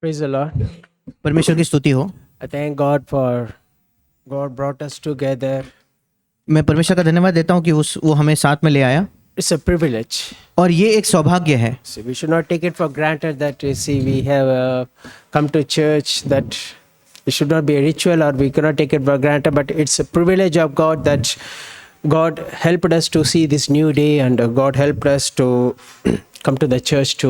Praise the Lord. परमेश्वर की स्तुति हो। I thank God for God brought us together. मैं परमेश्वर का धन्यवाद देता हूँ कि वो हमें साथ में ले आया It's a privilege. और ये एक सौभाग्य है। So we should not take it for granted that we have come to church. That it should not be a ritual, or we cannot take it for granted. But it's a privilege of God that God helped us to see this new day, and God helped us to come to the church to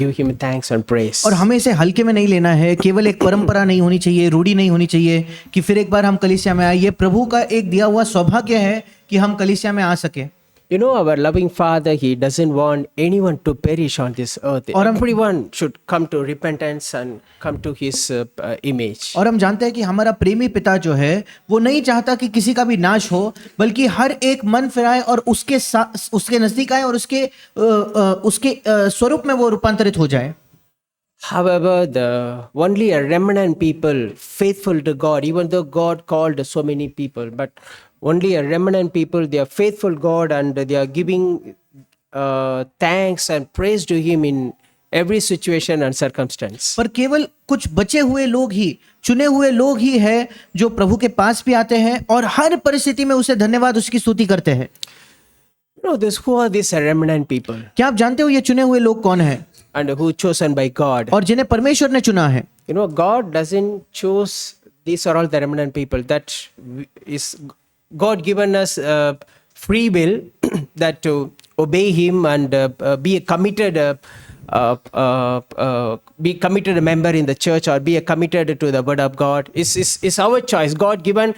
give Him thanks and praise. और हमें इसे हल्के में नहीं लेना है। केवल एक परंपरा नहीं होनी चाहिए, रूढ़ी नहीं होनी चाहिए कि फिर एक बार हम कलीसिया में आए। ये प्रभु का एक दिया हुआ सौभाग्य है कि हम कलीसिया में आ सके। You know, our loving Father, He doesn't want anyone to perish on this earth. और हम- Everyone should come to repentance and come to His image. और हम जानते हैं कि हमारा प्रेमी पिता जो है वो नहीं चाहता कि किसी का भी नाश हो, बल्कि हर एक मन फिराए और उसके नजदीक आए और उसके स्वरूप में वो रूपांतरित हो जाए। However, only a remnant people faithful to God, even though God called so many people, but only a remnant people, they are faithful God, and they are giving thanks and praise to Him in every situation and circumstance. पर केवल कुछ बचे हुए लोग ही, चुने हुए लोग ही है जो प्रभु के पास भी आते हैं और हर परिस्थिति में उसे धन्यवाद, उसकी स्तुति करते हैं। You know, who are these remnant people? क्या आप जानते हो ये चुने हुए लोग कौन हैं And who chosen by God? और जिन्हें परमेश्वर ने चुना है? You know, God doesn't choose these are all the remnant people. That is God given us free will that to obey Him and be a committed a member in the church, or be a committed to the word of God. Is our choice. God given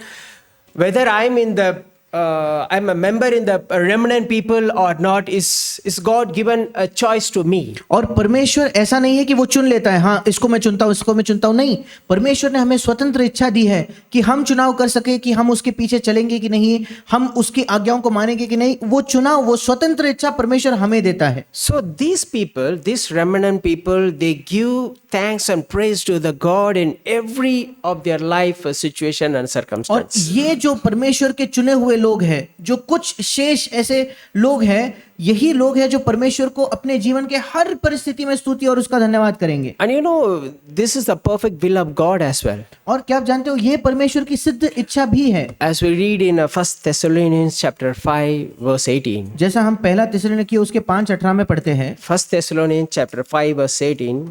whether I'm a member in the remnant people or not is God given a choice to me. और परमेश्वर ऐसा नहीं है कि वो चुन लेता है, हाँ इसको मैं चुनता हूँ, इसको मैं चुनता हूँ। नहीं, परमेश्वर ने हमें स्वतंत्र इच्छा दी है कि हम चुनाव कर सके कि हम उसके पीछे चलेंगे कि नहीं, हम उसकी आज्ञाओं को मानेंगे कि नहीं। वो चुनाव, वो स्वतंत्र इच्छा परमेश्वर हमें देता है। So these people, these remnant people, they give thanks and praise to the God in every of their life situation and और circumstance. ये जो परमेश्वर के चुने हुए लोग हैं, जो कुछ शेष ऐसे लोग हैं, यही लोग हैं जो परमेश्वर को अपने जीवन के हर परिस्थिति में स्तुति और उसका धन्यवाद करेंगे। And you know, this is the perfect will of God as well. और क्या आप जानते हो ये परमेश्वर की सिद्ध इच्छा भी है। As we read in 1 Thessalonians chapter 5 verse 18. जैसा हम पहला थिस्सलुनीकियों उसके 5:18 में पढ़ते हैं। 1 Thessalonians chapter 5 verse 18.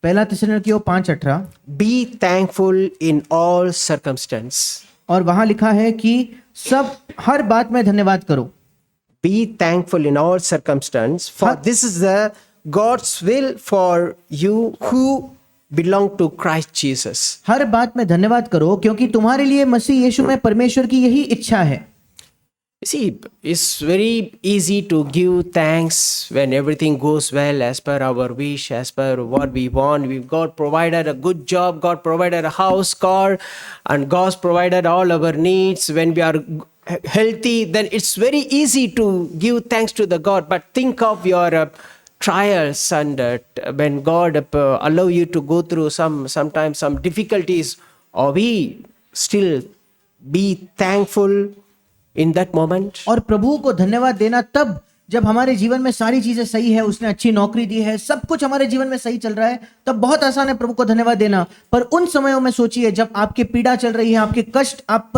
पहला थिस्सलुनीकियों 5:18, Be thankful in all circumstance. और वहां लिखा है कि सब हर बात में धन्यवाद करो। Be thankful in all circumstance, for this is the God's will for you who belong to Christ Jesus. हर बात में धन्यवाद करो क्योंकि तुम्हारे लिए मसीह यीशु में परमेश्वर की यही इच्छा है। You see, it's very easy to give thanks when everything goes well as per our wish, as per what we want. God provided a good job, God provided a house, car, and God's provided all our needs. When we are healthy, then it's very easy to give thanks to the God. But think of your trials, and when God allow you to go through sometimes some difficulties, or we still be thankful in that moment. और प्रभु को धन्यवाद देना तब जब हमारे जीवन में सारी चीजें सही है, उसने अच्छी नौकरी दी है, सब कुछ हमारे जीवन में सही चल रहा है, तब बहुत आसान है प्रभु को धन्यवाद देना। पर उन समयों में सोचिए जब आपकी पीड़ा चल रही है, आपके कष्ट, आप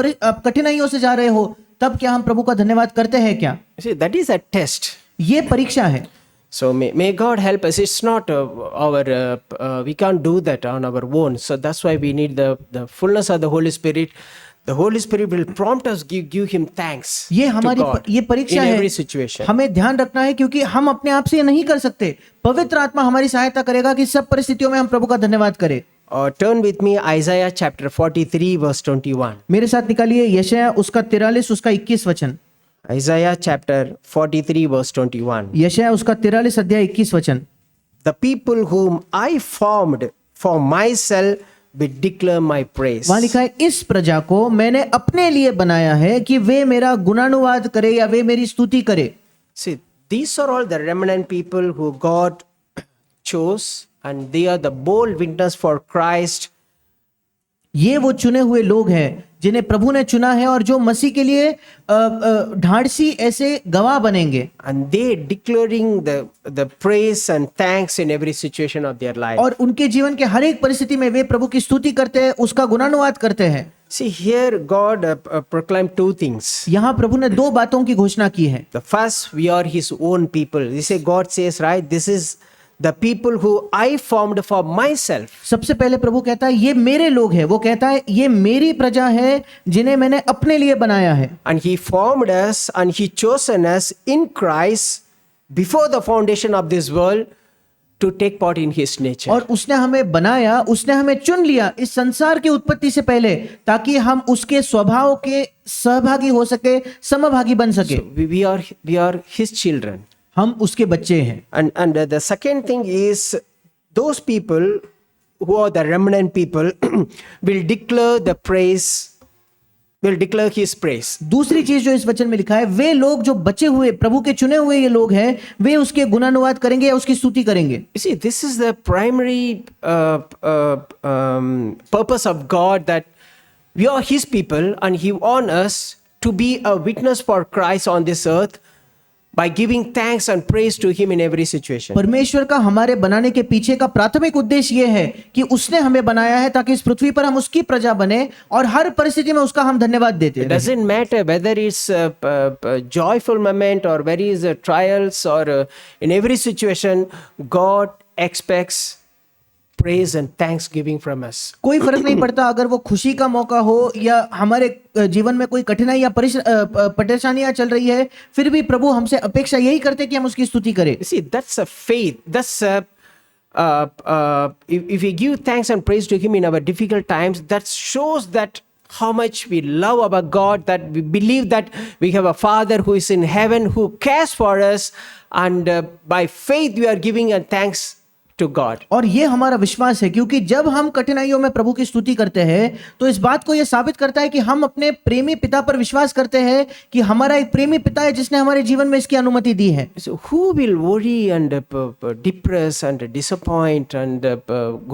कठिनाइयों से जा रहे हो, तब क्या हम प्रभु का धन्यवाद करते हैं क्या? See, that is a test. ये परीक्षा है। So may God help us. It's not we can't do that on our own. So that's why we need the fullness of the Holy Spirit. The Holy Spirit will prompt us, give Him thanks. ये to हमारी God ये परीक्षा in है। every situation. हमें ध्यान रखना है क्योंकि हम अपने आप से ये नहीं कर सकते। पवित्र आत्मा हमारी सहायता करेगा कि सब परिस्थितियों में हम प्रभु का धन्यवाद करें। Turn with me Isaiah chapter 43 verse 21. मेरे साथ निकालिए यशायाह उसका 43 उसका 21 वचन। Isaiah chapter 43 verse 21. यशायाह उसका 43 अध्याय 21 वचन। The people whom I formed for myself will declare my praise. वहां लिखा है इस प्रजा को मैंने अपने लिए बनाया है कि वे मेरा गुणानुवाद करे या वे मेरी स्तुति करे। See, these are all the remnant people who God chose, and they are the bold witness for Christ. ये वो चुने हुए लोग हैं जिन्हें प्रभु ने चुना है और जो मसीह के लिए ढाढ़सी ऐसे गवाह बनेंगे, and they declaring the praise and thanks in every situation of their life. और उनके जीवन के हर एक परिस्थिति में वे प्रभु की स्तुति करते हैं, उसका गुणानुवाद करते हैं। See, here God proclaimed two things. यहाँ प्रभु ने दो बातों की घोषणा की है। The first, we are His own people. They say, God says, right, this is the people who I formed for myself. सबसे पहले प्रभु कहता है ये मेरे लोग हैं, वो कहता है ये मेरी प्रजा है जिन्हें मैंने अपने लिए बनाया है। And He formed us and He chosen us in Christ before the foundation of this world to take part in His nature. और उसने हमें बनाया, उसने हमें चुन लिया इस संसार की उत्पत्ति से पहले, ताकि हम उसके स्वभाव के सहभागी हो सके, समभागी बन सके। So we are His children. हम उसके बच्चे हैं। And the second thing is, those people who are the remnant people will declare the praise, will declare His praise. दूसरी चीज जो इस वचन में लिखा है, वे लोग जो बचे हुए प्रभु के चुने हुए ये लोग हैं, वे उसके गुणानुवाद करेंगे या उसकी स्तुति करेंगे। You see, this is the primary purpose of God, that we are His people and He wants us to be a witness for Christ on this earth by giving thanks and praise to Him in every situation. परमेश्वर का हमारे बनाने के पीछे का प्राथमिक उद्देश्य ये है कि उसने हमें बनाया है ताकि इस पृथ्वी पर हम उसकी प्रजा बने और हर परिस्थिति में उसका हम धन्यवाद देते It हैं। doesn't matter whether it's a joyful moment or whether it's trials or in every situation, God expects praise and thanksgiving from us. कोई फर्क नहीं पड़ता अगर वो खुशी का मौका हो या हमारे जीवन में कोई कठिनाई या परेशानियां चल रही है, फिर भी प्रभु हमसे अपेक्षा यही करते कि हम उसकी स्तुति करें। You see, that's a faith. That's if we give thanks and praise to Him in our difficult times, that shows that how much we love our God, that we believe that we have a Father who is in heaven, who cares for us, and by faith we are giving a thanks to God. और ये हमारा विश्वास है, क्योंकि जब हम कठिनाइयों में प्रभु की स्तुति करते हैं तो इस बात को ये साबित करता है कि हम अपने प्रेमी पिता पर विश्वास करते हैं कि हमारा एक प्रेमी पिता है जिसने हमारे जीवन में इसकी अनुमति दी है। So who will worry and depress and disappoint and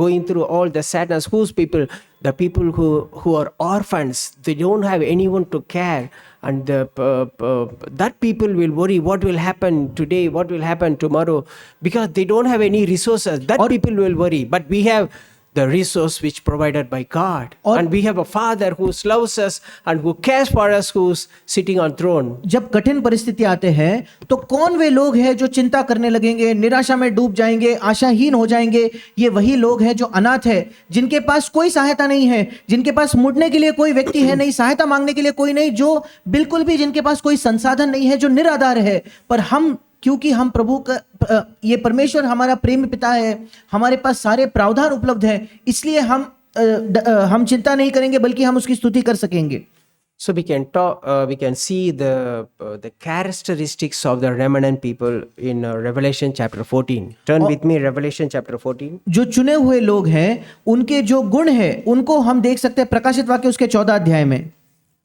going through all the sadness? Whose people? The people who are orphans. They don't have anyone to care, and that people will worry what will happen today, what will happen tomorrow, because they don't have any resources. That people will worry, but we have the resource which provided by God, and we have a Father who loves us and who cares for us, who's sitting on throne. जब कठिन परिस्थिति आते हैं तो कौन वे लोग हैं जो चिंता करने लगेंगे, निराशा में डूब जाएंगे, आशाहीन हो जाएंगे? ये वही लोग हैं जो अनाथ है, जिनके पास कोई सहायता नहीं है, जिनके पास मुड़ने के लिए कोई व्यक्ति है नहीं, सहायता मांगने के लिए कोई नहीं, जो बिल्कुल भी जिनके पास कोई संसाधन नहीं है, जो निराधार है। पर हम, क्योंकि हम प्रभु का, ये परमेश्वर हमारा प्रेम पिता है, हमारे पास सारे प्रावधान उपलब्ध है, इसलिए हम चिंता नहीं करेंगे बल्कि हम उसकी स्तुति कर सकेंगे। So we can talk. We can see the characteristics of the remnant people in Revelation chapter 14. Turn with me, Revelation chapter 14. जो चुने हुए लोग हैं उनके जो गुण हैं उनको हम देख सकते हैं प्रकाशित वाक्य उसके 14 अध्याय में।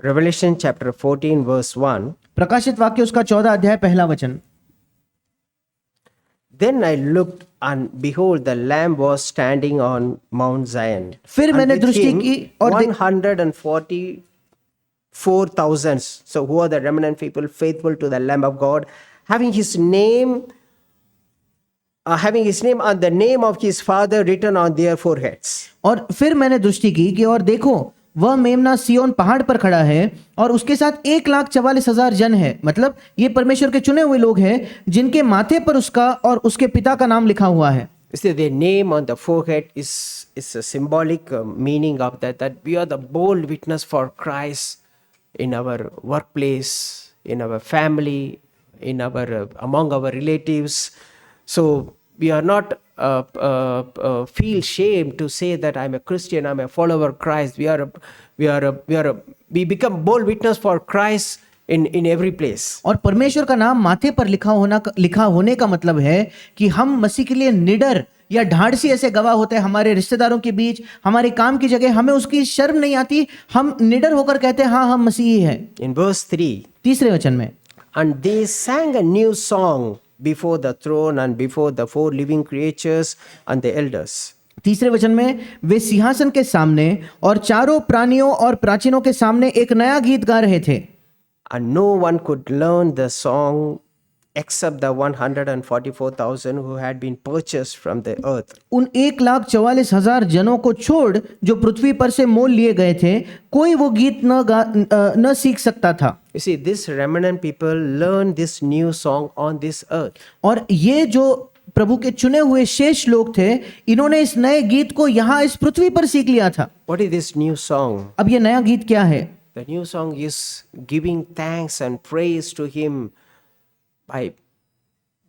Revelation chapter 14 verse 1. प्रकाशित वाक्य उसका 14 अध्याय पहला वचन। Then I looked, and behold, the Lamb was standing on Mount Zion. फिर And मैंने with दृष्टि him की और 144,000. So who are the remnant people faithful to the Lamb of God, having his name and the name of his Father written on their foreheads. और फिर मैंने दृष्टि की कि और देखो वह मेमना सियोन पहाड़ पर खड़ा है और उसके साथ 1,44,000 जन है, मतलब ये परमेश्वर के चुने हुए लोग हैं जिनके माथे पर उसका और उसके पिता का नाम लिखा हुआ है। You see, their name on the forehead is a symbolic meaning of that we are the bold witness for Christ in our workplace, in our family, in our among our relatives. So we are not feel shame to say that I'm a Christian, I'm a follower of Christ. We become bold witness for Christ in every place. और परमेश्वर का नाम माथे पर लिखा होने का मतलब है कि हम मसीह के लिए निडर या ढाढ़सी ऐसे गवाह होते हैं हमारे रिश्तेदारों के बीच, हमारे काम की जगह, हमें उसकी शर्म नहीं आती, हम निडर होकर कहते हैं हाँ हम मसीही हैं। In verse 3, तीसरे वचन में, and they sang a new song before the throne and before the four living creatures and the elders. तीसरे वचन में वे सिंहासन के सामने और चारों प्राणियों और प्राचीनों के सामने एक नया गीत गा रहे थे। And no one could learn the song except the 144,000 who had been purchased from the earth. उन 1,44,000 जनों को छोड़ जो पृथ्वी पर से मोल लिए गए थे, कोई वो गीत न सीख सकता था। You see, this remnant people learned this new song on this earth. और ये जो प्रभु के चुने हुए शेष लोग थे, इन्होंने इस नए गीत को यहाँ इस पृथ्वी पर सीख लिया था। What is this new song? अब ये नया गीत क्या है? The new song is giving thanks and praise to Him by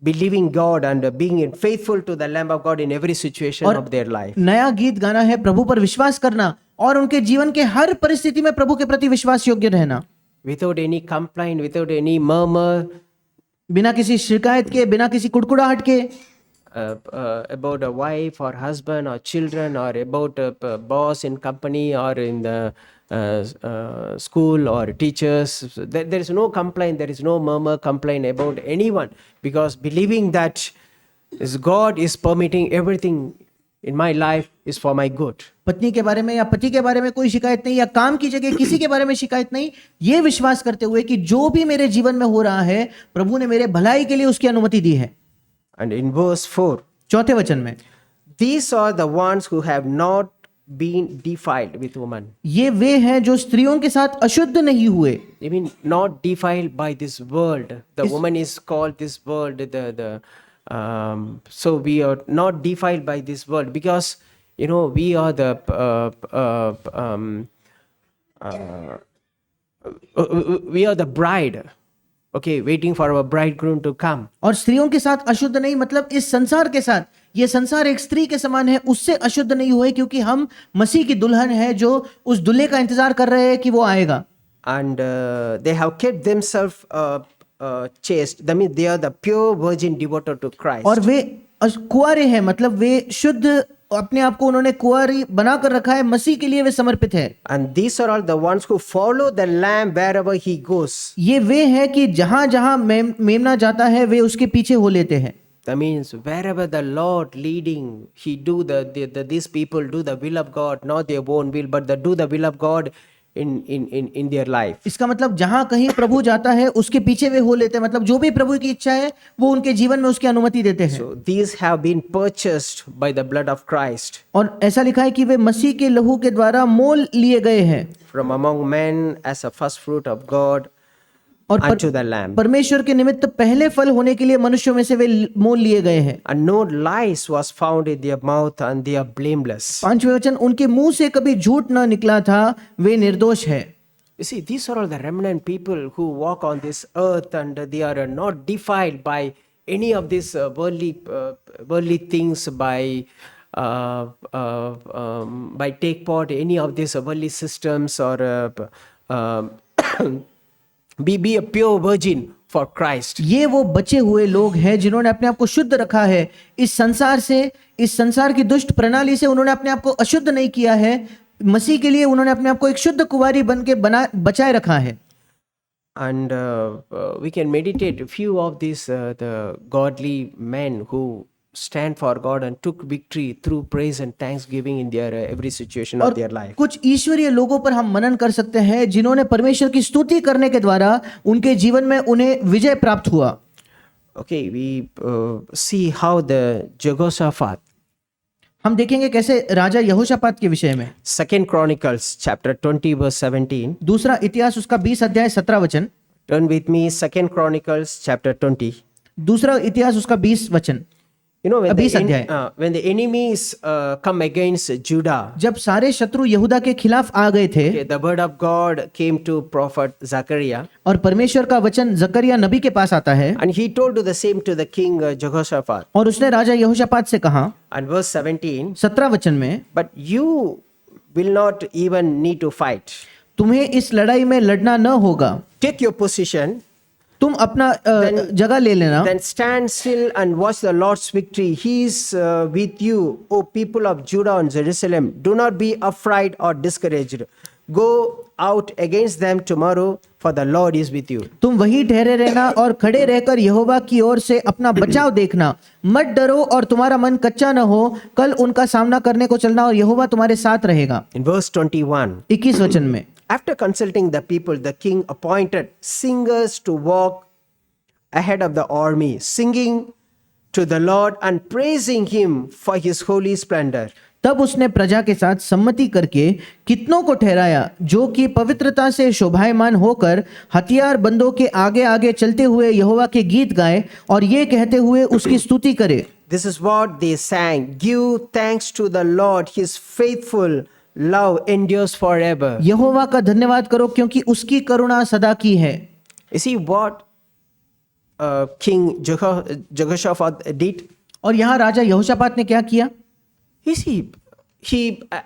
believing God and being faithful to the Lamb of God in every situation और of their life. नया गीत गाना है प्रभु पर विश्वास करना और उनके जीवन के हर परिस्थिति में प्रभु के प्रति विश्वास योग्य रहना, Without any complaint, without any murmur, बिना किसी शिकायत के, बिना किसी कुड़कुड़ाहट के, about a wife or husband or children or about a boss in company or in the school or teachers. There is no complaint, there is no murmur, complaint about anyone, because believing that is God is permitting everything in my life is for my good. पत्नी के बारे में या पति के बारे में कोई शिकायत नहीं, या काम की जगह किसी के बारे में शिकायत नहीं, ये विश्वास करते हुए कि जो भी मेरे जीवन में हो रहा है प्रभु ने मेरे भलाई के लिए उसकी अनुमति दी है। And in verse 4, चौथे वचन में, these are the ones who have not been defiled with woman. ये वे हैं जो स्त्रियों के साथ अशुद्ध नहीं हुए। I mean, not defiled by this world. The woman is called this world. So we are not defiled by this world, because we are the we are the bride. Okay, waiting for our bridegroom to come. और स्त्रियों के साथ अशुद्ध नहीं मतलब इस संसार के साथ, ये संसार एक स्त्री के समान है, उससे अशुद्ध नहीं हुए, क्योंकि हम मसीह की दुल्हन है जो उस दूल्हे का इंतजार कर रहे हैं कि वो आएगा। And they have kept themselves chaste. That means they are the pure virgin devoted to Christ. और वे कुंवारे हैं, मतलब वे शुद्ध, अपने आप को उन्होंने कुंवारी बनाकर रखा है, मसीह के लिए वे समर्पित है। And these are all the ones who follow the Lamb wherever he goes. ये वे हैं कि जहां जहां मेमना जाता है वे उसके पीछे हो लेते हैं। That means wherever the Lord leading, he do these people do the will of God, not their own will, but they do the will of God in their life. इसका मतलब जहां कहीं प्रभु जाता है उसके पीछे वे हो लेते हैं, मतलब जो भी प्रभु की इच्छा है वो उनके जीवन में उसकी अनुमति देते हैं। So these have been purchased by the blood of Christ. और ऐसा लिखा है कि वे मसीह के लहू के द्वारा मोल लिए गए हैं। From among men as a first fruit of God और unto the Lamb. परमेश्वर के निमित्त पहले फल होने के लिए मनुष्यों में से वे मोल लिए गए हैं। And no lies was found in their mouth, and they are blameless. पांचवें वचन, उनके मुंह से कभी झूठ न निकला था, वे निर्दोष है। You see, these are all the remnant people who walk on this earth, and they are not defiled by any of these worldly things, by take part any of these worldly systems, or be a pure virgin for Christ. ये वो बचे हुए लोग हैं जिन्होंने अपने आप को शुद्ध रखा है इस संसार से, इस संसार की दुष्ट प्रणाली से उन्होंने अपने आप को अशुद्ध नहीं किया है, मसीह के लिए उन्होंने अपने आप को एक शुद्ध कुंवारी बन के बचाए रखा है। And we can meditate a few of these the godly men who stand for God and took victory through praise and thanksgiving in their every situation of their life. कुछ ईश्वरीय लोगों पर हम मनन कर सकते हैं जिन्होंने परमेश्वर की स्तुति करने के द्वारा उनके जीवन में उन्हें विजय प्राप्त हुआ। Okay, we see how the Jehoshaphat, हम देखेंगे कैसे राजा यहोशापात के विषय में। 2 Chronicles chapter 20 verse 17. दूसरा इतिहास उसका 20 अध्याय 17 वचन। Turn with me 2 Chronicles chapter 20. दूसरा इतिहास उसका 20 वचन। You know, when 20 अध्याय। when the enemies come against Judah, जब सारे शत्रु यहूदा के खिलाफ आ गए थे, okay, the word of God came to prophet Zechariah, और परमेश्वर का वचन जकरिया नबी के पास आता है, and he told the same to the king Jehoshaphat. और उसने राजा यहोशापात से कहा, And verse 17, 17 वचन में, but you will not even need to fight. तुम्हें इस लड़ाई में लड़ना न होगा, Take your position, तुम अपना जगह ले लेना, then stand still and watch the Lord's victory. He is with you, O people of Judah and Jerusalem. Do not be afraid or discouraged. Go out against them tomorrow, for the Lord is with you. तुम वही ठहरे रहना और खड़े रहकर यहोवा की ओर से अपना बचाव देखना। मत डरो और तुम्हारा मन कच्चा न हो, कल उनका सामना करने को चलना और यहोवा तुम्हारे साथ रहेगा। In verse 21, 21 वचन में, after consulting the people, the king appointed singers to walk ahead of the army, singing to the Lord and praising him for his holy splendor. तब उसने प्रजा के साथ सम्मति करके कितनों को ठहराया जो कि पवित्रता से शोभायमान होकर हथियार बंदों के आगे आगे चलते हुए यहोवा के गीत गाए और ये कहते हुए उसकी स्तुति करे। This is what they sang. Give thanks to the Lord, his faithful love endures forever. यहोवा का धन्यवाद करो क्योंकि उसकी करुणा सदा की है। You see what King Jehoshaphat did? और यहाँ राजा यहोशापात ने क्या किया? You see, he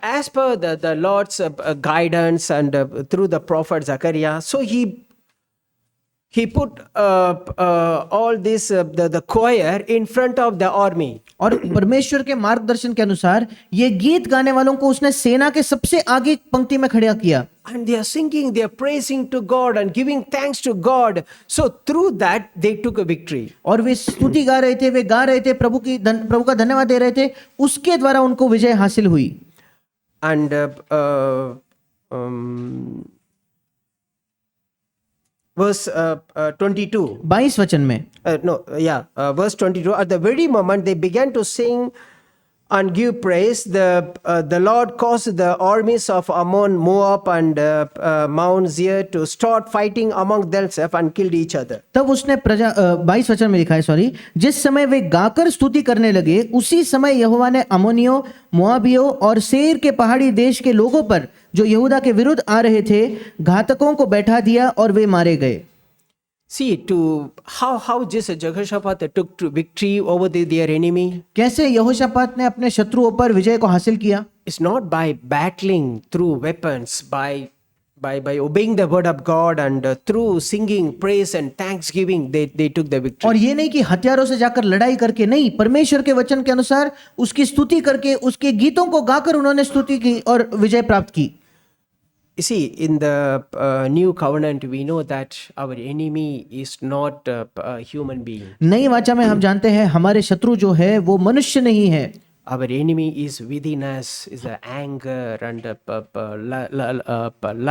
as per the Lord's guidance and through the prophet Zechariah, so he put all this the choir in front of the army. और परमेश्वर के मार्गदर्शन के अनुसार ये गीत गाने वालों को उसने सेना के सबसे आगे पंक्ति में खड़ा किया। And they are singing, they are praising to God and giving thanks to God. So through that they took a victory. और वे स्तुति गा रहे थे, वे गा रहे थे, प्रभु का धन्यवाद दे रहे थे, उसके द्वारा उनको विजय हासिल हुई। And verse 22. 22 वचन में, Verse 22. At the very moment they began to sing and give praise, the Lord caused the armies of Ammon, Moab, and Mount Seir to start fighting among themselves and killed each other. तब उसने प्रजा 22 वचन में लिखा है, sorry, जिस समय वे गाकर स्तुति करने लगे उसी समय यहोवा ने अमोनियों, मोआबियों और सेर के पहाड़ी देश के लोगों पर जो यहूदा के विरुद्ध आ रहे थे घातकों को बैठा दिया और वे मारे गए। See to how just Jehoshaphat took to victory over their enemy. कैसे यहोशापात ने अपने शत्रुओं पर विजय को हासिल किया? It's not by battling through weapons, by obeying the word of God and through singing praise and thanksgiving they took the victory. और ये नहीं कि हथियारों से जाकर लड़ाई करके, नहीं, परमेश्वर के वचन के अनुसार उसकी स्तुति करके, उसके गीतों को गाकर उन्होंने स्तुति की और विजय प्राप्त की। You see, in the new covenant, we know that our enemy is not a human being. नई वाचा में हम जानते हैं हमारे शत्रु जो है वो मनुष्य नहीं है। Our enemy is within us, is the anger and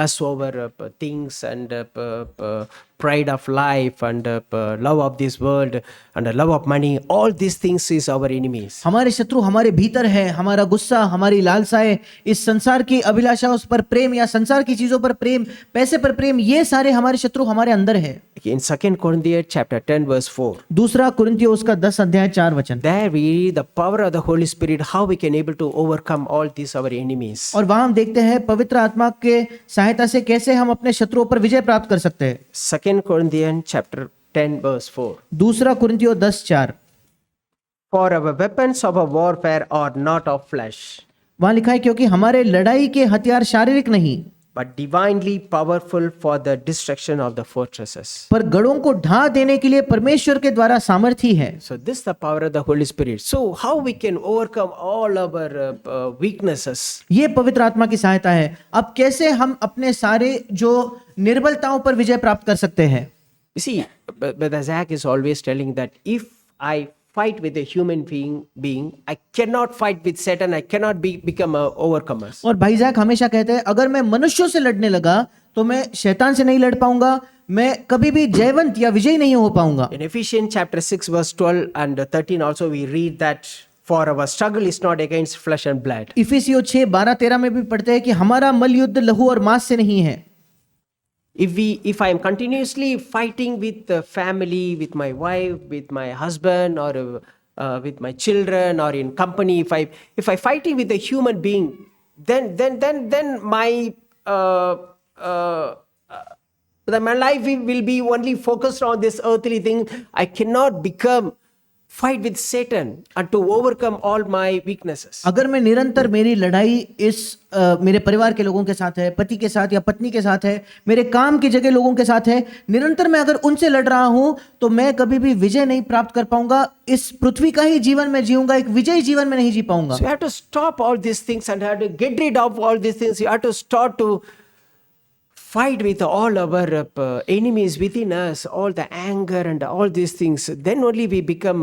lust over things and pride of life and love of this world and love of money. All these things is our enemies. हमारे शत्रु हमारे भीतर है, हमारा गुस्सा, हमारी लालसाएं, इस संसार की अभिलाषा, उस पर प्रेम या संसार की चीजों पर प्रेम, पैसे पर प्रेम, ये सारे हमारे शत्रु हमारे अंदर है। In 2 Corinthians chapter 10 verse 4. दूसरा कुरिन्थियों उसका 10 अध्याय 4 वचन। There we read the power of the Holy Spirit, how we can able to overcome all these our enemies. और वहां हम देखते हैं पवित्र आत्मा के सहायता से कैसे हम अपने शत्रुओं पर विजय प्राप्त कर सकते हैं। 2 Corinthians chapter 10 verse 4. दूसरा कुरिन्थियों 10:4। For our weapons of our warfare are not of flesh, वहां लिखा है क्योंकि हमारे लड़ाई के हथियार शारीरिक नहीं but divinely powerful for the destruction of the fortresses. पर गढ़ों को ढा देने के लिए परमेश्वर के द्वारा सामर्थी है। So this is the power of the Holy Spirit. So how we can overcome all our weaknesses? ये पवित्र आत्मा की सहायता है। अब कैसे हम अपने सारे जो निर्बलताओं पर विजय प्राप्त कर सकते हैं? You see, Brother Zach is always telling that if I fight with a human being, I cannot fight with Satan. I cannot become a overcomer. और भाई जैक हमेशा कहते हैं अगर मैं मनुष्यों से लड़ने लगा तो मैं शैतान से नहीं लड़ पाऊंगा, मैं कभी भी जयवंत या विजयी नहीं हो पाऊंगा। In Ephesians chapter 6 verse 12 and 13 also we read that for our struggle is not against flesh and blood. इफिसियों 6:12-13 में भी पढ़ते हैं कि हमारा मल युद्ध लहू और मांस से नहीं है। If I am continuously fighting with the family, with my wife, with my husband, or with my children, or in company, if I fighting with a human being, then my my life will be only focused on this earthly thing. I cannot fight with Satan and to overcome all my weaknesses. अगर मैं निरंतर मेरी लड़ाई इस मेरे परिवार के लोगों के साथ है, पति के साथ या पत्नी के साथ है, मेरे काम की जगह लोगों के साथ है, निरंतर मैं अगर उनसे लड़ रहा हूं तो मैं कभी भी विजय नहीं प्राप्त कर पाऊंगा। इस पृथ्वी का ही जीवन में जीऊंगा, एक विजयी जीवन में नहीं जी पाऊंगा। So you have to stop all these things and have to get rid of all these things. You have to start to fight with all our enemies within us, all the anger and all these things, then only we become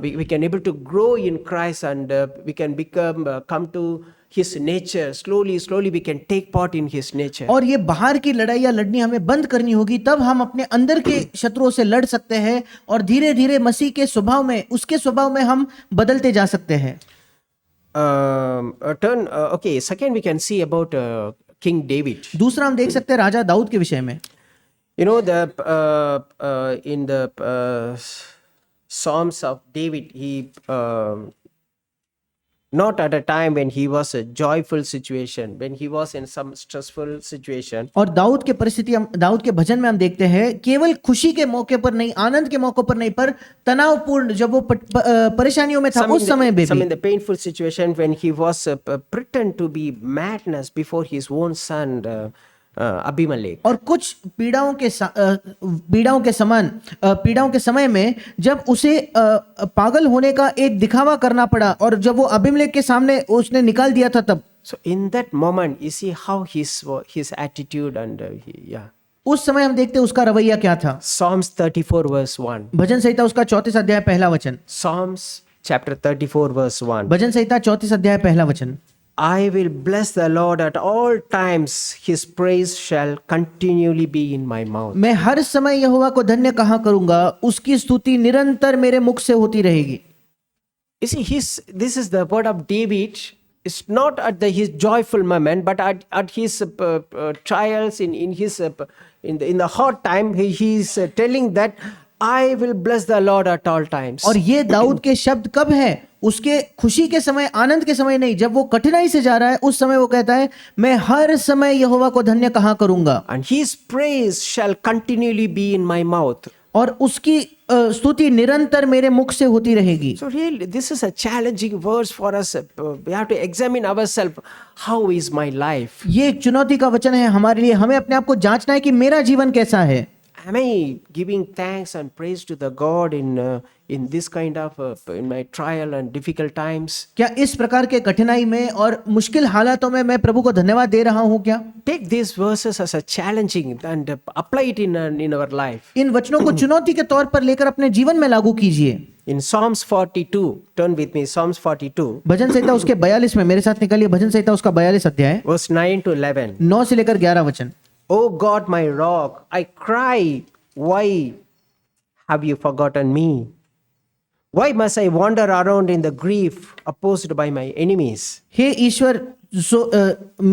we can able to grow in Christ, and we can become come to his nature. Slowly we can take part in his nature. और ये बाहर की लड़ाइयाँ लड़नी हमें बंद करनी होगी, तब हम अपने अंदर के शत्रुओं से लड़ सकते हैं और धीरे धीरे मसीह के स्वभाव में, उसके स्वभाव में हम बदलते जा सकते हैं। Okay, second we can see about King David. दूसरा हम देख सकते हैं राजा दाऊद के विषय में। You know, in the Psalms of David, he not at a time when he was a joyful situation, when he was in some stressful situation. और दाऊद के परिस्थिति हम दाऊद के भजन में हम देखते हैं, केवल खुशी के मौके पर नहीं, आनंद के मौके पर नहीं, पर तनावपूर्ण जब वो परेशानियों में था उस समय में Some in भी। the painful situation when he was pretend to be madness before his own son Abimelech. और कुछ पीड़ाओं के समय में जब उसे पागल होने का एक दिखावा करना पड़ा और जब वो अबीमेलेक के सामने उसने निकाल दिया था तब। So in that moment you see how his attitude and yeah. उस समय हम देखते हैं उसका रवैया क्या था। Psalms 34 verse 1. भजन संहिता उसका 34 अध्याय पहला वचन। Psalms chapter 34 verse 1. भजन संहिता 34 अध्याय पहला वचन। I will bless the Lord at all times. His praise shall continually be in my mouth. मैं हर समय यहोवा को धन्य कहा करूंगा, उसकी स्तुति निरंतर मेरे मुख से होती रहेगी। You see, this is the word of David. It's not at his joyful moment, but at his trials in the hard time. He is telling that I will bless the Lord at all times. और ये दाऊद के शब्द कब है? उसके खुशी के समय, आनंद के समय नहीं, जब वो कठिनाई से जा रहा है उस समय वो कहता है मैं हर समय यहोवा को धन्य कहा करूंगा। And his praise shall continually be in my mouth. और उसकी स्तुति निरंतर मेरे मुख से होती रहेगी। So really, this is a challenging verse for us. We have to examine ourselves. How is my life? ये एक चुनौती का वचन है हमारे लिए। हमें अपने आप को जांचना है कि मेरा जीवन कैसा है। Am I giving thanks and praise to the God in this kind of in my trial and difficult times? क्या इस प्रकार के कठिनाई में और मुश्किल हालातों में मैं प्रभु को धन्यवाद दे रहा हूं क्या? Take these verses as a challenging and apply it in our life. इन वचनों को चुनौती के तौर पर लेकर अपने जीवन में लागू कीजिए। In Psalms 42, turn with me, Psalms 42. भजन संहिता उसके 42 में मेरे साथ निकालिए। भजन संहिता उसका 42 अध्याय Verse 9 to 11. 9 से लेकर 11 वचन। O God, my rock, I cry, why have you forgotten me? Why must I wander around in the grief opposed by my enemies? हे ईश्वर,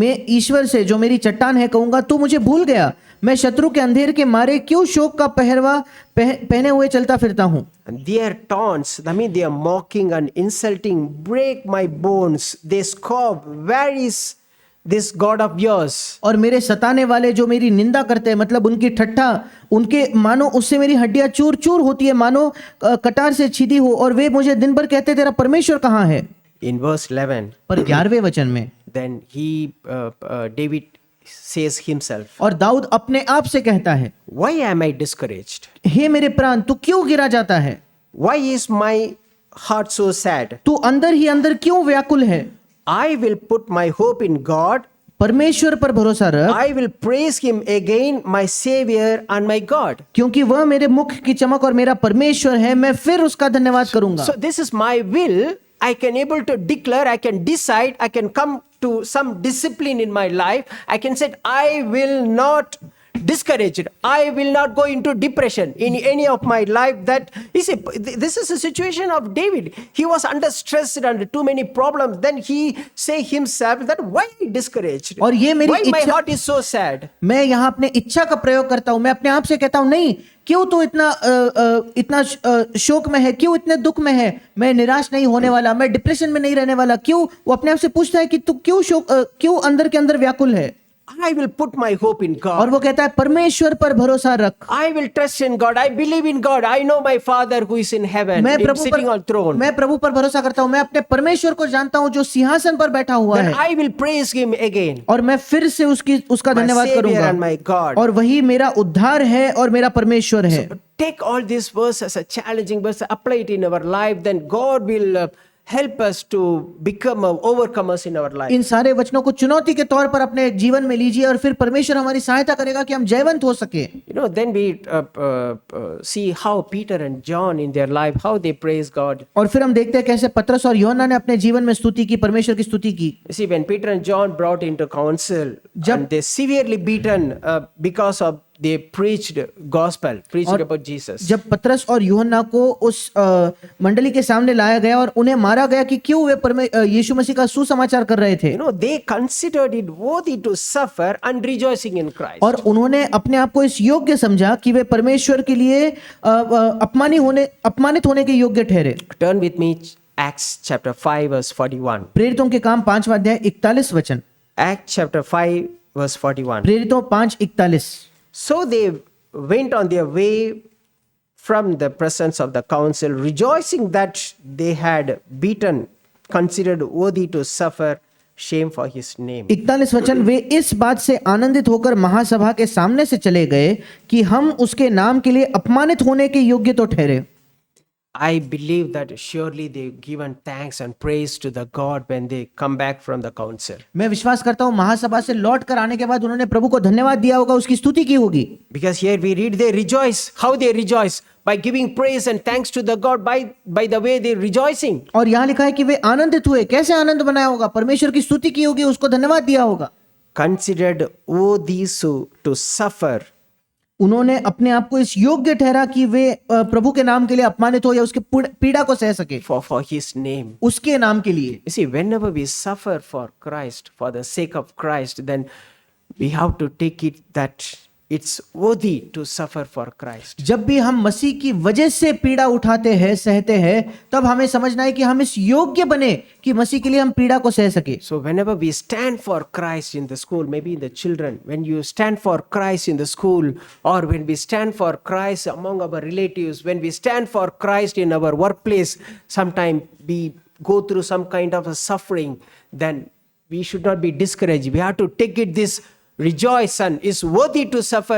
मैं ईश्वर से जो मेरी चट्टान है कहूंगा तू मुझे भूल गया। मैं शत्रु के अंधेर के मारे क्यों शोक का पहरवा पहने हुए चलता फिरता हूँ। And their taunts, I mean they are mocking and insulting, break my bones. They scoff, where is this God of yours? और मेरे सताने वाले जो मेरी निंदा करते हैं, मतलब उनकी ठट्ठा, उनके मानो उससे मेरी हड्डियां चूर चूर होती है, मानो कटार से छिदी हो, और वे मुझे दिन भर कहते तेरा परमेश्वर कहाँ है। In verse 11, पर 11वें वचन में then David says himself, और दाऊद अपने आप से कहता है, why am I discouraged? हे मेरे प्राण तू क्यों गिरा जाता है? Why is my heart so sad? तू अंदर ही अंदर क्यों व्याकुल है? I will put my hope in God. परमेश्वर पर भरोसा रख, I will praise him again, my savior and my God. क्योंकि वह मेरे मुख की चमक और मेरा परमेश्वर है, मैं फिर उसका धन्यवाद करूंगा। So this is my will. I can able to declare, I can decide, I can come to some discipline in my life. I can say I will not discouraged. I will not go into depression in any of my life. That you see, this is a situation of David. He was under stress and under too many problems. Then he say himself that why discouraged? और ये मेरी Why my इच्छा, heart is so sad? मैं यहाँ अपने इच्छा का प्रयोग करता हूँ। मैं अपने आप से कहता हूँ नहीं, क्यों तू इतना शोक में है, क्यों इतने दुख में है? मैं निराश नहीं होने वाला, मैं डिप्रेशन में नहीं रहने वाला। क्यों? वो अपने आप से पूछता है कि तू क्यों अंदर के अंदर व्याकुल है? I will put my hope in God. और वो कहता है परमेश्वर पर भरोसा रख। I will trust in God. I believe in God. I know my Father who is in heaven, sitting on throne. मैं प्रभु पर भरोसा करता हूँ। मैं अपने परमेश्वर को जानता हूँ जो सिंहासन पर बैठा हुआ Then है। I will praise him again. और मैं फिर से उसका My धन्यवाद Savior करूंगा। and my God. और वही मेरा उद्धार है और मेरा परमेश्वर है। Take all these verses as a challenging verse, apply it in our life, then God will help us to become overcomers in our life. इन सारे वचनों को चुनौती के तौर पर अपने जीवन में लीजिए और फिर परमेश्वर हमारी सहायता करेगा कि हम जयवंत हो सके। Then we see how Peter and John in their life, how they praise God. और फिर हम देखते हैं कैसे पतरस और यूहन्ना ने अपने जीवन में स्तुति की, परमेश्वर की स्तुति की। You see, when Peter and John brought into council, and they severely beaten because of they preached about Jesus. जब पतरस और यूहन्ना को उस मंडली के सामने लाया गया और उन्हें मारा गया कि क्यों वे यीशु मसीह का सुसमाचार कर रहे थे, They considered it worthy to suffer and rejoicing in Christ. और उन्होंने अपने आप को इस योग्य समझा कि वे परमेश्वर के लिए अपमानित होने के योग्य ठहरे। Turn with me Acts chapter 5 verse 41. प्रेरितों के काम 5वां अध्याय 41 वचन। Acts chapter 5 verse 41. प्रेरितों 5:41। So they went on their way from the presence of the council, rejoicing that they had beaten, considered worthy to suffer shame for his name. 41 वचन, वे इस बात से आनंदित होकर महासभा के सामने से चले गए कि हम उसके नाम के लिए अपमानित होने के योग्य तो ठहरे। I believe that surely they've given thanks and praise to the God when they come back from the council. मैं विश्वास करता हूँ महासभा से लौट कर आने के बाद उन्होंने प्रभु को धन्यवाद दिया होगा, उसकी स्तुति की होगी। Because here we read they rejoice. How they rejoice? By giving praise and thanks to the God by the way they're rejoicing. और यहाँ लिखा है कि वे आनंदित हुए। कैसे आनंद बनाया होगा? परमेश्वर की स्तुति की होगी, उसको धन्यवाद दिया होगा। Considered worthy to suffer. उन्होंने अपने आप को इस योग्य ठहरा कि वे प्रभु के नाम के लिए अपमानित हो या उसके पीड़ा को सह सके, For his name. उसके नाम के लिए। You see, whenever we suffer for Christ, for the sake of Christ, then we have to take it that it's worthy to suffer for Christ. जब भी हम मसीह की वजह से पीड़ा उठाते हैं, सहते हैं, तब हमें समझना है कि हम इस योग्य बने कि मसीह के लिए हम पीड़ा को सह सके। So whenever we stand for Christ in the school, maybe in the children, when you stand for Christ in the school, or when we stand for Christ among our relatives, when we stand for Christ in our workplace, sometimes we go through some kind of a suffering, then we should not be discouraged. We have to take it this rejoice and is worthy to suffer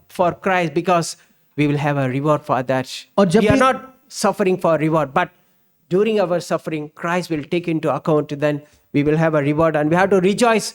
for Christ, because we will have a reward for that. We are not suffering for reward, but during our suffering, Christ will take into account, then we will have a reward and we have to rejoice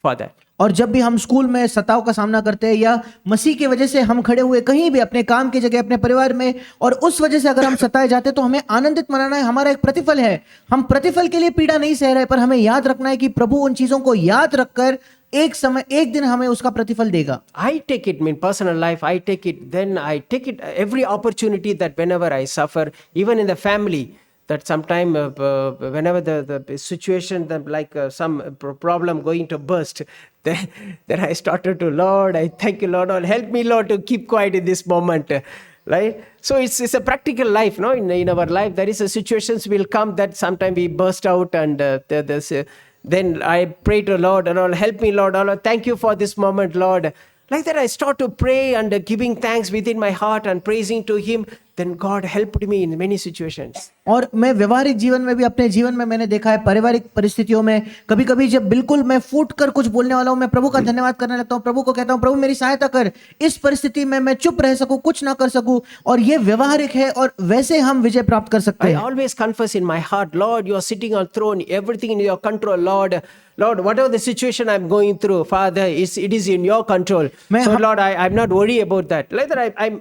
for that. और जब भी हम school में सताव का सामना करते हैं या मसीह की वजह से हम खड़े हुए कहीं भी, अपने काम की जगह, अपने परिवार में, और उस वजह से अगर हम सताए जाते हैं तो हमें आनंदित मनाना है। हमारा एक प्रतिफल है। हम प्रतिफल के लिए पीड़ा नहीं सह रहे, पर हमें याद रखना है कि प्रभु उन चीजों को याद रखकर एक दिन हमें उसका प्रतिफल देगा। I take it in personal life, I take it every opportunity that whenever I suffer, even in the family, that sometime whenever the situation like some problem going to burst, then I started to, Lord, I thank you, Lord, help me, Lord, to keep quiet in this moment. Right? So it's a practical life, no? In our life, there is a situations will come that sometime we burst out, and then I pray to Lord, Lord, help me, Lord, thank you for this moment, Lord. Like that, I start to pray and giving thanks within my heart and praising to Him. Then God helped me in many situations. और मैं व्यवहारिक जीवन में भी, अपने जीवन में मैंने देखा है, पारिवारिक परिस्थितियों में कभी कभी जब बिल्कुल मैं फूट कर कुछ बोलने वाला हूं, मैं प्रभु का धन्यवाद करने लगता हूं, प्रभु को कहता हूं, प्रभु मेरी सहायता कर, इस परिस्थिति में मैं चुप रह सकूं, कुछ ना कर सकूं, और ये व्यवहारिक है, और वैसे हम विजय प्राप्त कर सकते I हैं। always confess in my heart, Lord, you are sitting on throne, everything in your control, Lord. Lord, whatever the situation I'm going through, Father, it is in your control. So, Lord, I'm not worried about that. Like that, I'm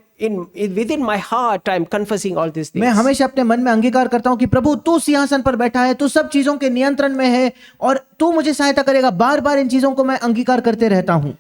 within my heart, I'm confessing all these things. मैं हमेशा अपने मन में अंगीकार करता हूं कि प्रभु तू सिंहासन पर बैठा है, तू सब चीजों के नियंत्रण में है, और तू मुझे सहायता करेगा। बार बार इन चीजों को मैं अंगीकार करते रहता हूं।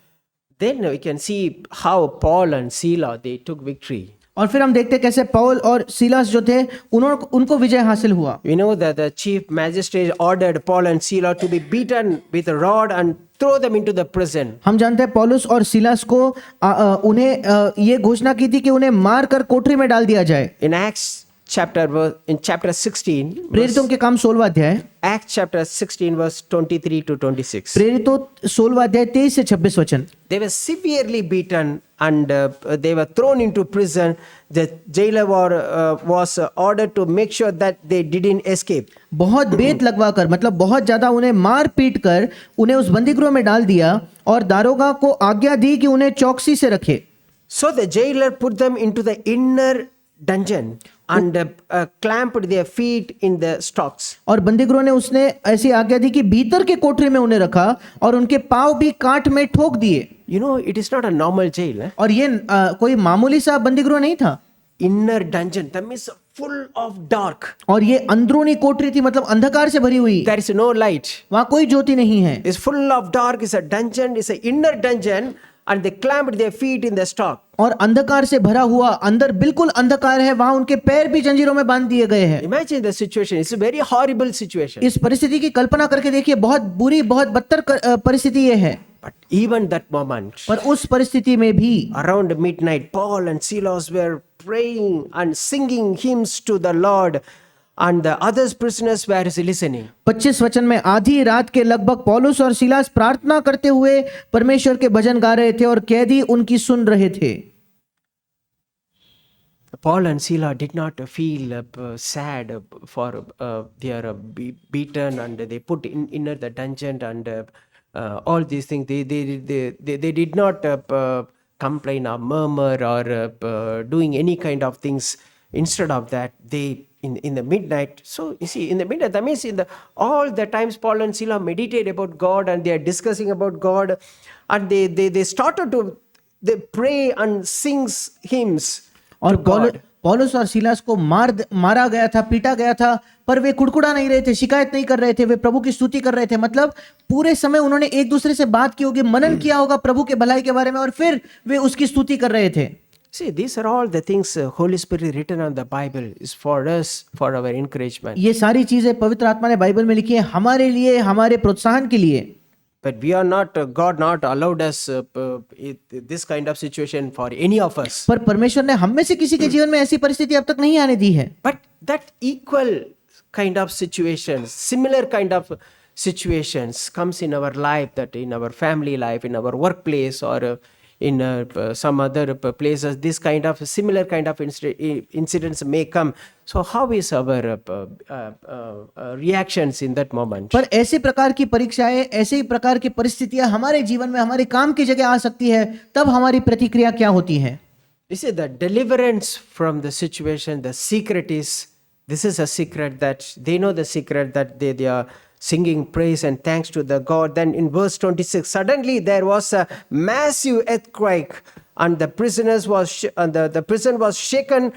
Then we can see how Paul and Silas, they took victory. और फिर हम देखते हैं कैसे पौल और सीलास जो थे, उनको विजय हासिल हुआ। We know that the chief magistrate ordered Paul and Silas to be beaten with a rod and throw them into the prison. हम जानते हैं पौलुस और सीलास को उन्हें ये घोषणा की थी कि उन्हें मारकर कोठरी में डाल दिया जाए। In Acts chapter 16, प्रेरितों के काम 16वां अध्याय, Acts chapter 16 verse 23 to 26. प्रेरितों 16वां अध्याय 23 से 26 वचन। They were severely beaten and they were thrown into prison. The jailer was ordered to make sure that they didn't escape. बहुत बेत लगवाकर, मतलब बहुत ज्यादा उन्हें मार पीट कर उन्हें उस बंदीगृह में डाल दिया, और दारोगा को आज्ञा दी कि उन्हें चौकसी से रखे। So the jailer put them into the inner dungeon and clamped their feet in the stocks. और बंदीगृह ने उसने ऐसी आज्ञा दी कि भीतर के कोठरी में उन्हें रखा और उनके पांव भी काट में ठोक दिए। You know, it is not a normal jail. और ये कोई मामूली सा बंदीगृह नहीं था। Inner dungeon, that means full of dark. और ये अंदरूनी कोठरी थी, मतलब अंधकार से भरी हुई। There is no light. वहां कोई ज्योति नहीं है। It's full of dark. It's a dungeon. It's an inner dungeon, and they clamped their feet in the stock. और अंधकार से भरा हुआ, अंदर बिल्कुल अंधकार है, वहां उनके पैर भी जंजीरों में बांध दिए गए हैं। Imagine the situation. It's a very horrible situation. इस परिस्थिति की कल्पना करके देखिए, बहुत बुरी, बहुत बदतर परिस्थिति ये है। But even that moment, पर उस परिस्थिति में भी around midnight, Paul and Silas were praying and singing hymns to the Lord, and the other prisoners were listening. 25 वचन में आधी रात के लगभग पौलुस और सिलास प्रार्थना करते हुए परमेश्वर के भजन गा रहे थे और कैदी उनकी सुन रहे थे। Paul and Silas did not feel sad for they are beaten and they put in the dungeon and all these things. They did not complain or murmur or doing any kind of things. Instead of that, they in the midnight. So you see, in the midnight, that means all the times Paul and Silas meditate about God and they are discussing about God, and they started to they pray and sings hymns. और to God. पौलुस और Silas को मारा गया था, पीटा गया था, पर वे कुड़कुड़ा नहीं रहे थे, शिकायत नहीं कर रहे थे, वे प्रभु की स्तुति कर रहे थे। मतलब पूरे समय उन्होंने एक दूसरे से बात की होगी, मनन किया होगा प्रभु के भलाई के बारे में, और फिर वे उसकी स्तुति कर रहे थे। See, these are all the things Holy Spirit written on the Bible is for us, for our encouragement. ये सारी चीजें पवित्र आत्मा ने बाइबल में लिखी है हमारे लिए, हमारे प्रोत्साहन के लिए। But we are not, God not allowed us this kind of situation for any of us. पर परमेश्वर ने हम में से किसी के जीवन में ऐसी परिस्थिति अब तक नहीं आने दी है। But that equal kind of situations, similar kind of situations comes in our life, that in our family life, in our workplace, or in some other places, this kind of similar kind of incidents may come. So how is our reactions in that moment? पर ऐसे प्रकार की परीक्षाएं, ऐसे ही प्रकार की परिस्थितियां हमारे जीवन में, हमारे काम की जगह आ सकती है, तब हमारी प्रतिक्रिया क्या होती है? You see, the deliverance from the situation, the secret is, this is a secret that they know the secret that they are singing praise and thanks to the God. Then in verse 26, suddenly there was a massive earthquake, and the prisoners was the prison was shaken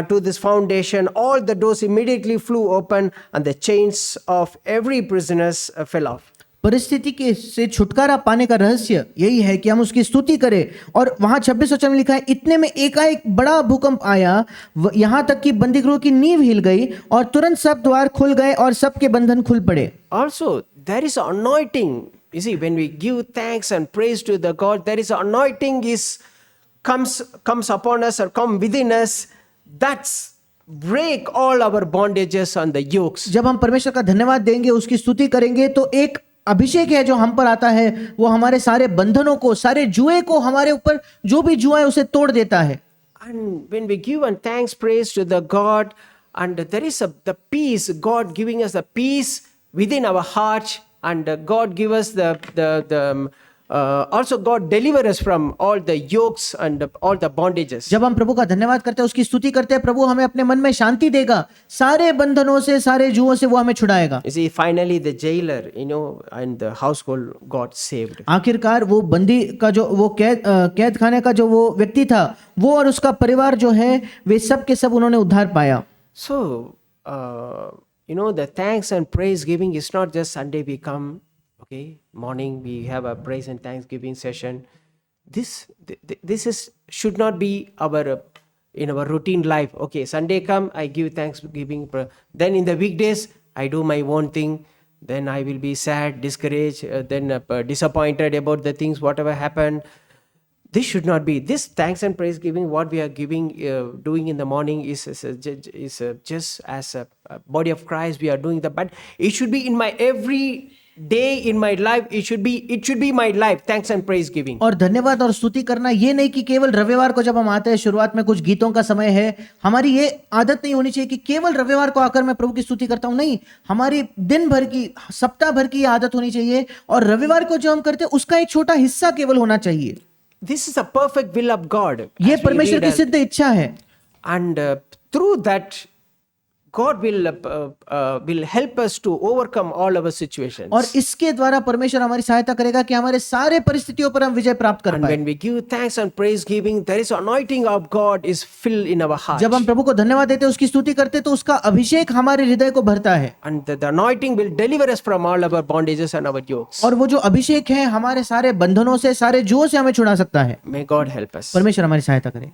to this foundation. All the doors immediately flew open, and the chains of every prisoners fell off. परिस्थिति के से छुटकारा पाने का रहस्य यही है कि हम उसकी स्तुति करें। और वहां 26 वचन में लिखा है, इतने में एकाएक बड़ा भूकंप आया, यहां तक कि बंदीगृह की नींव हिल गई और तुरंत सब द्वार खुल गए और सबके बंधन खुल पड़े। Also, there is an anointing. You see, when we give thanks and praise to the God, there is an anointing comes upon us or come within us. That's break all our bondages and the yokes. जब हम परमेश्वर का धन्यवाद देंगे, उसकी स्तुति करेंगे, तो एक अभिषेक है जो हम पर आता है, वो हमारे सारे बंधनों को, सारे जुए को, हमारे ऊपर जो भी जुआ है उसे तोड़ देता है। And when we give and thanks, praise to the God, and there is the peace, God giving us the peace within our heart, and God give us also God deliver us from all the yokes and all the bondages. जब हम प्रभु का धन्यवाद करते हैं, उसकी स्तुति करते हैं, प्रभु हमें अपने मन में शांति देगा, सारे बंधनों से, सारे जुओं से वो हमें छुड़ाएगा। You see, finally the jailer, and the household got saved. आखिरकार वो बंदी का जो वो कैद खाने का जो वो व्यक्ति था, वो और उसका परिवार जो है, वे सब के सब उन्होंने उद्धार पाया। So, the thanks and praise giving is not just Sunday we come, okay, morning we have a praise and thanksgiving session. This should not be in our routine life. Okay, Sunday come, I give thanksgiving. Then in the weekdays, I do my own thing. Then I will be sad, discouraged, then disappointed about the things, whatever happened. This should not be. This thanks and praise giving, what we are doing in the morning is just as a body of Christ. We are doing that, but it should be in my every day in my life. It should be my life. Thanks and praise giving. और धन्यवाद और स्तुति करना ये नहीं कि केवल रविवार को जब हम आते हैं, शुरुआत में कुछ गीतों का समय है, हमारी ये आदत नहीं होनी चाहिए कि केवल रविवार को आकर मैं प्रभु की स्तुति करता हूं। नहीं, हमारी दिन भर की, सप्ताह भर की आदत होनी चाहिए, और रविवार को जो हम करते हैं उसका एक छोटा हिस्सा केवल होना चाहिए। This is a perfect will of God. ये परमेश्वर की सिद्ध इच्छा है। And through that, God will help us to overcome all our situations. और इसके द्वारा परमेश्वर हमारी सहायता करेगा कि हमारे सारे परिस्थितियों पर हम विजय प्राप्त कर And पाए। when we give thanks and praise giving, there is anointing of God is filled in our heart. जब हम प्रभु को धन्यवाद देते हैं, उसकी स्तुति करते हैं, तो उसका अभिषेक हमारे हृदय को भरता है। And the anointing will deliver us from all our bondages and our yokes. और वो जो अभिषेक है हमारे सारे बंधनों से, सारे जुओं से हमें छुड़ा सकता है। May God help us. परमेश्वर हमारी सहायता करे।